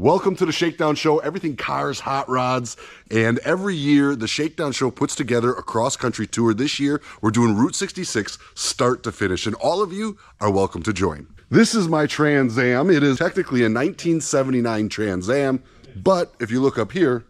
Welcome to the Shakedown Show, everything cars, hot rods, and every year the Shakedown Show puts together a cross-country tour. This year, we're doing Route 66 start to finish, and all of you are welcome to join. This is my Trans Am. It is technically a 1979 Trans Am, but if you look up here,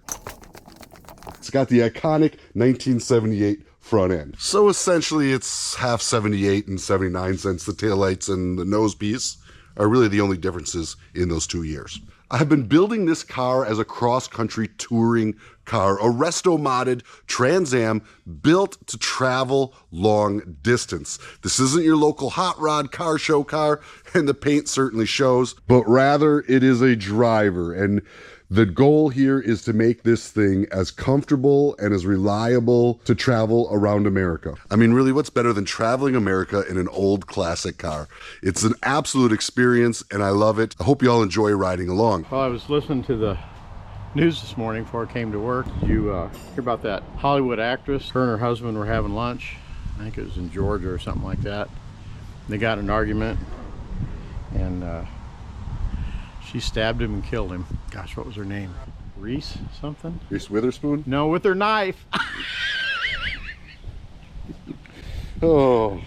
it's got the iconic 1978 front end. So essentially it's half 78 and 79 since the taillights and the nose piece are really the only differences in those 2 years. I have been building this car as a cross-country touring car, a resto-modded Trans Am built to travel long distance. This isn't your local hot rod car show car, and the paint certainly shows, but rather it is a driver. And the goal here is to make this thing as comfortable and as reliable to travel around America. I mean, really, what's better than traveling America in an old classic car? It's an absolute experience, and I love it. I hope you all enjoy riding along. Well, I was listening to the news this morning before I came to work. Did you hear about that Hollywood actress? Her and her husband were having lunch. I think it was in Georgia or something like that. They got in an argument, and she stabbed him and killed him. Gosh, what was her name? Reese something? Reese Witherspoon? No, with her knife. Oh.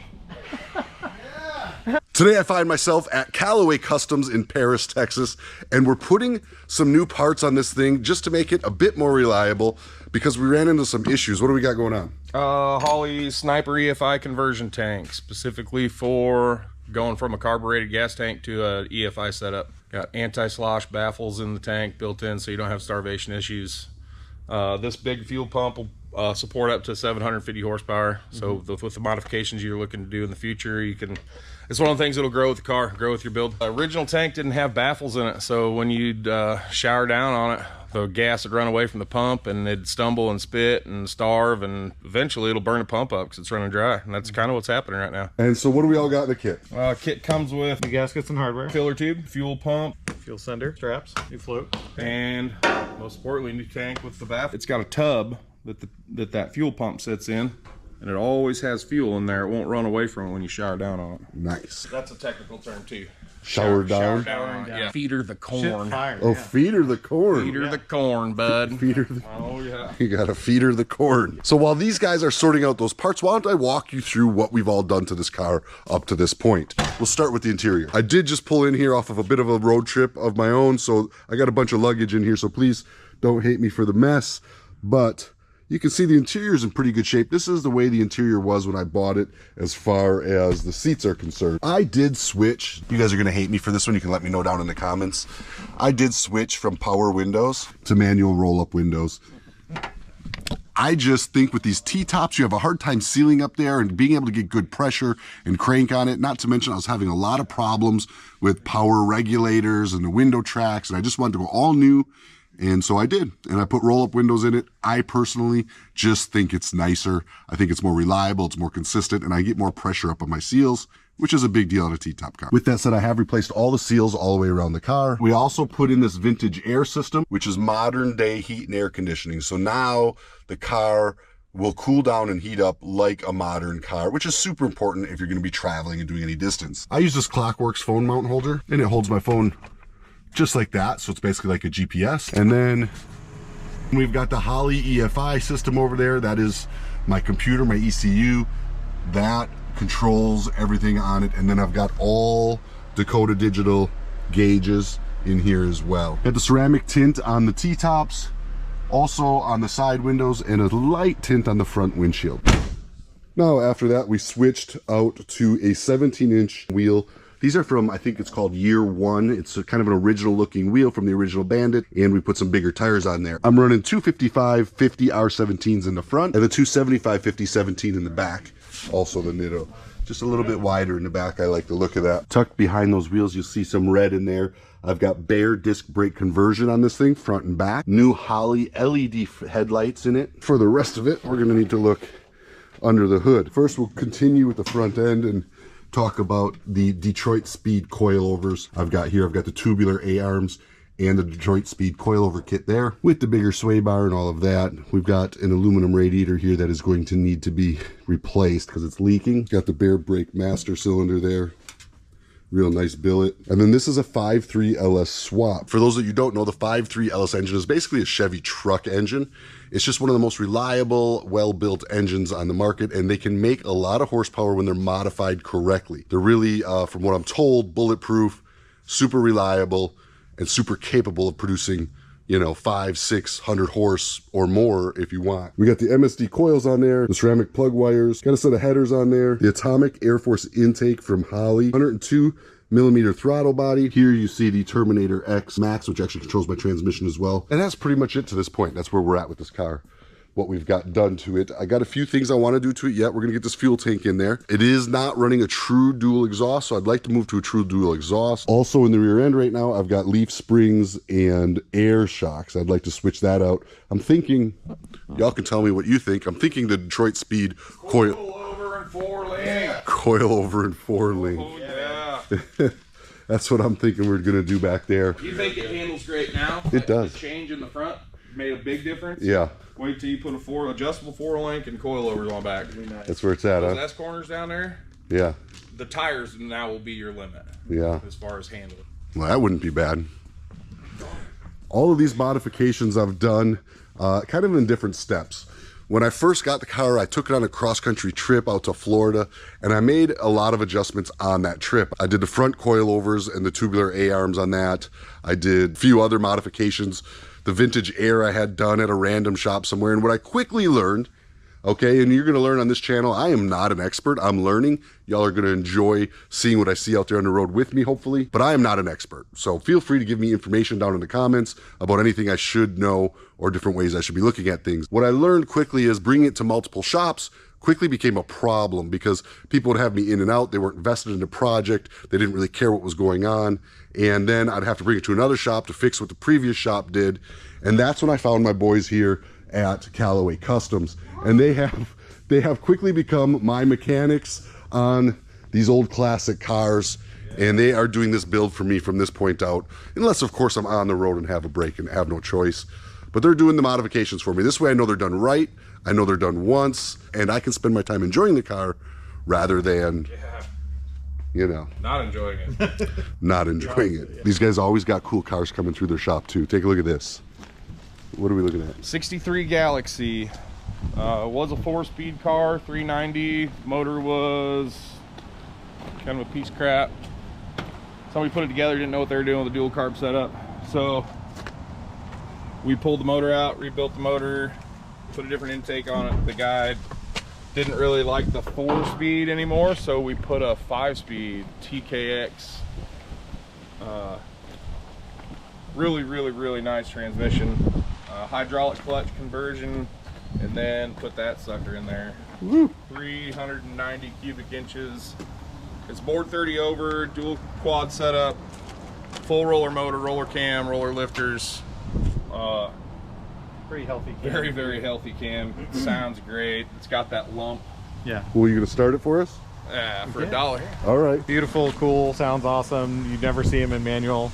Today I find myself at Callaway Customs in Paris, Texas, and we're putting some new parts on this thing just to make it a bit more reliable because we ran into some issues. What do we got going on? Holley Sniper EFI conversion tank, specifically for going from a carbureted gas tank to a EFI setup. Got anti-slosh baffles in the tank built in so you don't have starvation issues. This big fuel pump will support up to 750 horsepower. So with the modifications you're looking to do in the future, you can, it's one of the things that'll grow with the car, grow with your build. The original tank didn't have baffles in it, so when you'd shower down on it, the gas would run away from the pump and it'd stumble and spit and starve, and eventually it'll burn the pump up because it's running dry, and that's kind of what's happening right now. And so what do we all got in the kit? Kit comes with the gaskets and hardware, filler tube, fuel pump, Fuel sender, straps, new float, and most importantly, new tank with the baffle. It's got a tub that fuel pump sits in, and it always has fuel in there. It won't run away from it when you shower down on it. Nice. That's a technical term too. Shower down? Yeah. Feeder the corn. Oh, yeah. Feeder the corn. Feeder the corn, bud. Feeder the... Oh, yeah. You gotta feeder the corn. So while these guys are sorting out those parts, why don't I walk you through what we've all done to this car up to this point. We'll start with the interior. I did just pull in here off of a bit of a road trip of my own, so I got a bunch of luggage in here, so please don't hate me for the mess, but you can see the interior is in pretty good shape. This is the way the interior was when I bought it as far as the seats are concerned. I did switch. You guys are gonna hate me for this one. You can let me know down in the comments. I did switch from power windows to manual roll-up windows. I just think with these T-tops, you have a hard time sealing up there and being able to get good pressure and crank on it. Not to mention I was having a lot of problems with power regulators and the window tracks, and I just wanted to go all new. And so I did, and I put roll-up windows in it. I personally just think it's nicer. I think it's more reliable, it's more consistent, and I get more pressure up on my seals, which is a big deal on a T-top car. With that said, I have replaced all the seals all the way around the car. We also put in this vintage air system, which is modern day heat and air conditioning. So now the car will cool down and heat up like a modern car, which is super important if you're gonna be traveling and doing any distance. I use this Clockworks phone mount holder, and it holds my phone just like that, so it's basically like a GPS. And then we've got the Holley EFI system over there. That is my computer, my ECU. That controls everything on it. And then I've got all Dakota Digital gauges in here as well. Got the ceramic tint on the T-tops, also on the side windows, and a light tint on the front windshield. Now after that, we switched out to a 17-inch wheel. These are from, I think it's called Year One. It's a kind of an original looking wheel from the original Bandit, and we put some bigger tires on there. I'm running 255 50 R17s in the front and the 275 50 17 in the back. Also the Nitto. Just a little bit wider in the back. I like the look of that. Tucked behind those wheels, you'll see some red in there. I've got bare disc brake conversion on this thing, front and back. New Holley LED headlights in it. For the rest of it, we're gonna need to look under the hood. First, we'll continue with the front end and talk about the Detroit Speed coilovers I've got here. I've got the tubular A-arms and the Detroit Speed coilover kit there with the bigger sway bar and all of that. We've got an aluminum radiator here that is going to need to be replaced because it's leaking. Got the bare brake master cylinder there. Real nice billet. And then this is a 5.3 LS swap. For those of you who don't know, the 5.3 LS engine is basically a Chevy truck engine. It's just one of the most reliable, well-built engines on the market, and they can make a lot of horsepower when they're modified correctly. They're really, from what I'm told, bulletproof, super reliable, and super capable of producing, you know, 500-600 horse or more if you want. We got the MSD coils on there, the ceramic plug wires, got a set of headers on there, the Atomic Air Force intake from Holley, 102mm throttle body. Here you see the Terminator X Max, which actually controls my transmission as well. And that's pretty much it to this point. That's where we're at with this car. What we've got done to it. I got a few things I want to do to it yet. We're going to get this fuel tank in there. It is not running a true dual exhaust, so I'd like to move to a true dual exhaust. Also in the rear end right now, I've got leaf springs and air shocks. I'd like to switch that out. I'm thinking, y'all can tell me what you think. I'm thinking the Detroit Speed coil over in 4 lane. Coil over in 4 lane. Oh, yeah. That's what I'm thinking we're going to do back there. You think it handles great now? It does. The change in the front made a big difference? Yeah. Wait till you put a adjustable 4-link and coilovers on back. Nice. That's where it's at, Those huh? S corners down there, Yeah. the tires now will be your limit. Yeah. As far as handling. Well, that wouldn't be bad. All of these modifications I've done kind of in different steps. When I first got the car, I took it on a cross-country trip out to Florida, and I made a lot of adjustments on that trip. I did the front coilovers and the tubular A-arms on that. I did a few other modifications. The vintage air I had done at a random shop somewhere. And what I quickly learned, okay, and you're gonna learn on this channel, I am not an expert, I'm learning. Y'all are gonna enjoy seeing what I see out there on the road with me, hopefully, but I am not an expert. So feel free to give me information down in the comments about anything I should know or different ways I should be looking at things. What I learned quickly is bringing it to multiple shops quickly became a problem because people would have me in and out. They weren't invested in the project. They didn't really care what was going on. And then I'd have to bring it to another shop to fix what the previous shop did. And that's when I found my boys here at Callaway Customs. And they have quickly become my mechanics on these old classic cars. And they are doing this build for me from this point out. Unless, of course, I'm on the road and have a break and have no choice. But they're doing the modifications for me. This way I know they're done right. I know they're done once. And I can spend my time enjoying the car rather than... you know, not enjoying it. Not enjoying it. These guys always got cool cars coming through their shop too. Take a look at this. What are we looking at? 63 Galaxy. Was a 4-speed car, 390. Motor was kind of a piece of crap. Somebody put it together, didn't know what they were doing with the dual carb setup. So we pulled the motor out, rebuilt the motor, put a different intake on it. The guy didn't really like the 4-speed anymore, so we put a 5-speed TKX. Really nice transmission. Hydraulic clutch conversion, and then put that sucker in there. Woo. 390 cubic inches. It's board 30 over, dual quad setup, full roller motor, roller cam, roller lifters. Pretty healthy cam. Very healthy cam. It sounds great. It's got that lump. Yeah. Well, you gonna start it for us? For $1. All right. Beautiful, cool, sounds awesome. You'd never see them in manual.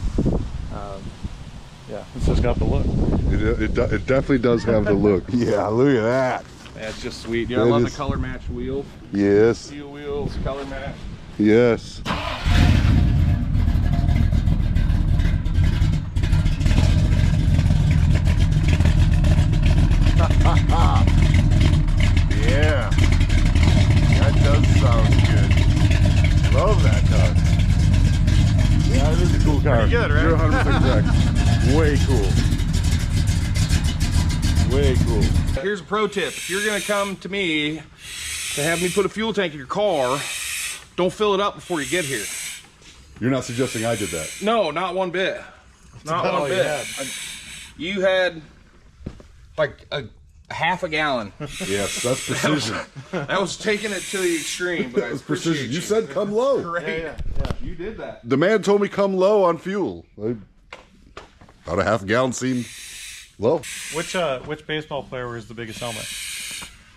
Yeah, it's just got the look. It definitely does have the look. Yeah, look at that. That's just sweet. Yeah, I love the color match wheel. Yes. Steel wheels, color match. Yes. Yeah. That does sound good. Love that car. Yeah, it is a cool car. Pretty good, right? You're 100% correct. Way cool. Way cool. Here's a pro tip. If you're gonna come to me to have me put a fuel tank in your car, don't fill it up before you get here. You're not suggesting I did that. No, not one bit. Not one bit. You had like a half a gallon. Yes, that's precision. That was taking it to the extreme, but I That's appreciate precision. You said come low. Great. Yeah. You did that. The man told me come low on fuel. About a half gallon seemed low. Which baseball player wears the biggest helmet?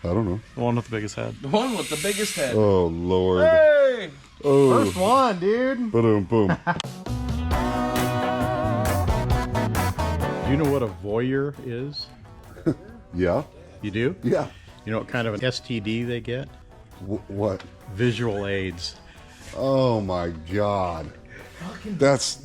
I don't know. The one with the biggest head. The one with the biggest head. Oh Lord. Hey! Oh. First one, dude. Boom, boom. Do you know what a voyeur is? Yeah. You do? Yeah. You know what kind of an STD they get? What? Visual aids. Oh my God. That's,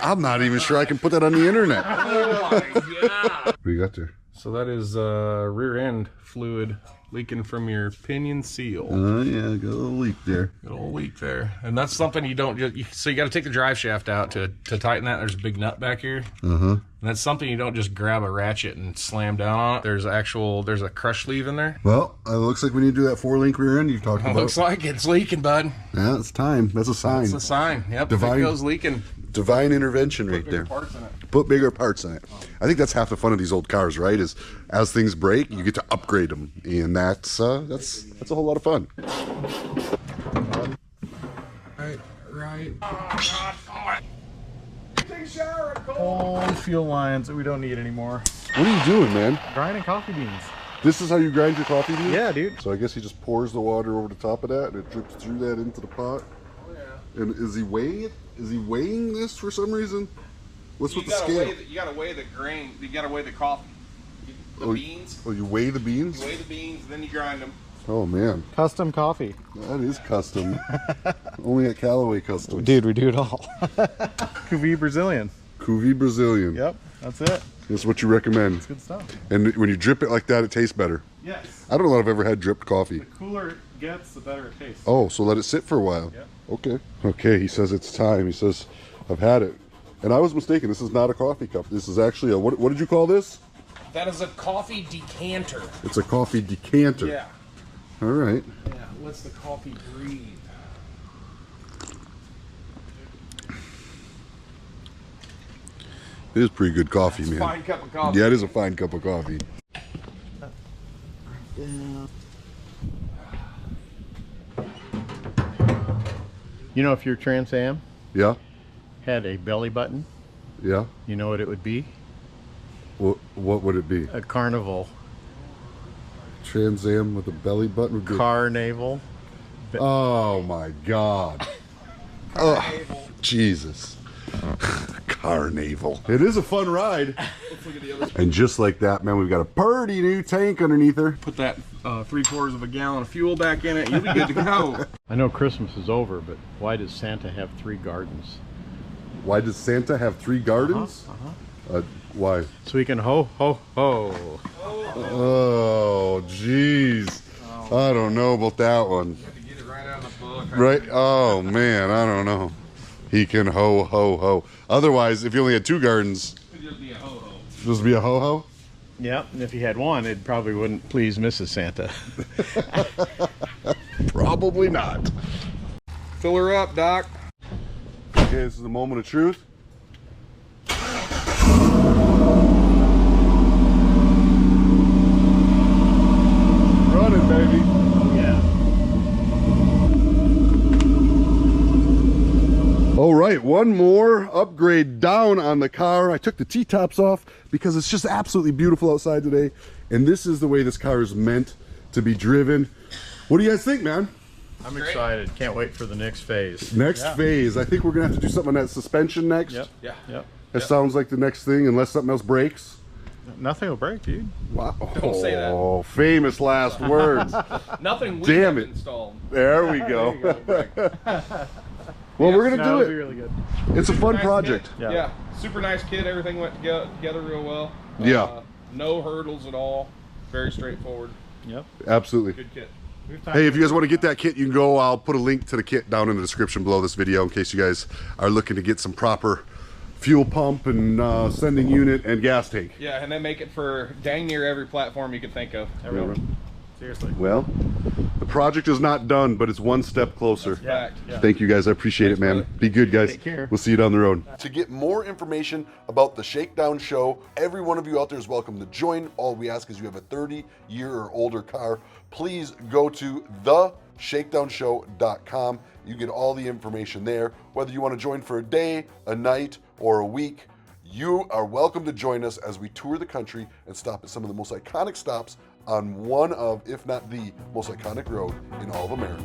I'm not even sure I can put that on the internet. Oh my God. What do you got there? So that is rear end fluid leaking from your pinion seal. Oh yeah, got a little leak there. Got a little leak there. And that's something you don't just, so you got to take the drive shaft out to tighten that. There's a big nut back here. And that's something you don't just grab a ratchet and slam down on it. There's a crush sleeve in there. Well, it looks like we need to do that 4-link rear end you talked about. Looks like it's leaking, bud. Yeah, it's time. That's a sign. It's a sign. Yep. Divine- If it goes leaking. Divine intervention right there. Parts in it. Put bigger parts in it. I think that's half the fun of these old cars, right? Is as things break, you get to upgrade them, and that's a whole lot of fun. Right. Old fuel lines that we don't need anymore. What are you doing, man? Grinding coffee beans. This is how you grind your coffee beans? Yeah, dude. So I guess he just pours the water over the top of that, and it drips through that into the pot. Oh, yeah. And is he weighing it? Is he weighing this for some reason? What's with the scale? You gotta weigh the grain. You gotta weigh the coffee. The beans. Oh, you weigh the beans? You weigh the beans, then you grind them. Oh man, Custom coffee. that is custom. Only at Callaway Customs. Dude, we do it all. Cuvée Brazilian. Cuvée Brazilian. Yep, that's it. That's what you recommend. It's good stuff. And when you drip it like that, it tastes better. Yes. I don't know if I've ever had dripped coffee. The cooler it gets, the better it tastes. Oh, so let it sit for a while. Yep. Okay. Okay, he says it's time. He says, I've had it. And I was mistaken. This is not a coffee cup. This is actually a, what did you call this? That is a coffee decanter. It's a coffee decanter. Yeah. All right. Yeah, lets the coffee breathe. It is pretty good coffee, man. Fine cup of coffee. Yeah, it is a fine cup of coffee. You know, if your Trans Am Yeah? had a belly button, Yeah? you know what it would be? What would it be? A carnival. Trans Am with a belly button would be... Carnaval. Oh my God. Oh, Jesus. Carnaval. It is a fun ride. And just like that, man, we've got a pretty new tank underneath her. Put that 3/4 of a gallon of fuel back in it, you'll be good to go. I know Christmas is over, but why does Santa have 3 gardens? Why does Santa have 3 gardens? Why? So he can ho, ho, ho. Oh, jeez. I don't know about that one. You have to get it right out of the book. Right? Oh, man, I don't know. He can ho, ho, ho. Otherwise, if you only had 2 gardens, It'd just be a ho-ho. just be a ho, ho? Yeah, and if he had one, it probably wouldn't please Mrs. Santa. Probably not. Fill her up, Doc. Okay, this is the moment of truth. Running, baby. Yeah. All right, one more upgrade down on the car. I took the T-tops off because it's just absolutely beautiful outside today. And this is the way this car is meant to be driven. What do you guys think, man? I'm excited. Can't wait for the next phase. Next phase. I think we're gonna have to do something on that suspension next. Yep. Yeah. Yep. That sounds like the next thing, unless something else breaks. Nothing will break, dude. Wow. Don't say that. Oh, famous last words. Nothing we Damn have it. installed. There we go. Well, we're gonna No, do it'll be it. really good. It's a fun Nice project. kit. Yeah. Super nice kit. Everything went together real well. Yeah. No hurdles at all. Very straightforward. Yep. Absolutely. Good kit. Hey, if you guys want to get that kit, you can go. I'll put a link to the kit down in the description below this video in case you guys are looking to get some proper fuel pump and sending unit and gas tank. Yeah, and they make it for dang near every platform you could think of. Everyone. Seriously. Well, the project is not done, but it's one step closer. Fact. Yeah. Thank you guys. I appreciate it, man. brother. Be good, guys. Take care. We'll see you down the road. To get more information about the Shakedown show, every one of you out there is welcome to join. All we ask is you have a 30-year or older car. Please go to theshakedownshow.com. You get all the information there. Whether you want to join for a day, a night, or a week, you are welcome to join us as we tour the country and stop at some of the most iconic stops on one of, if not the most iconic road in all of America.